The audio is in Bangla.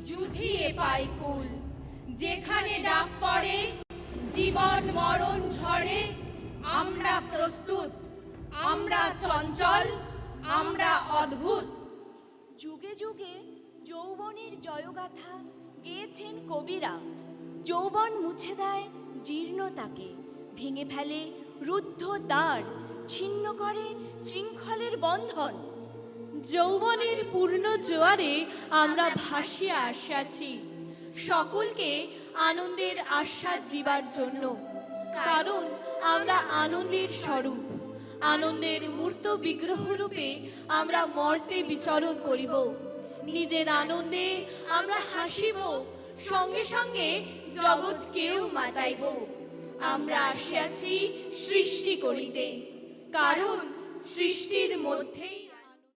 জুঝিয়ে পাই কুল। যেখানে ডাক পড়ে জীবন মরণ ঝড়ে, আমরা প্রস্তুত, আমরা চঞ্চল, আমরা অদ্ভুত। যুগে যুগে যৌবনের জয়গাথা গেয়েছেন কবিরা। যৌবন মুছে দেয় জীর্ণতাকে, ভেঙে ফেলে রুদ্ধ দ্বার, ছিন্ন করে শৃঙ্খলের বন্ধন। যৌবনের পূর্ণ জোয়ারে আমরা ভাসিয়া আসিয়াছি, সকলকে আনন্দের আস্বাদ দিবার জন্য। কারণ আমরা আনন্দের স্বরূপ, আনন্দের মূর্ত বিগ্রহ রূপে আমরা মর্তে বিচরণ করিব। নিজের আনন্দে আমরা হাসিব, সঙ্গে সঙ্গে জগৎকেও মাতাইব। আমরা আসিয়াছি সৃষ্টি করিতে, কারণ সৃষ্টির মধ্যেই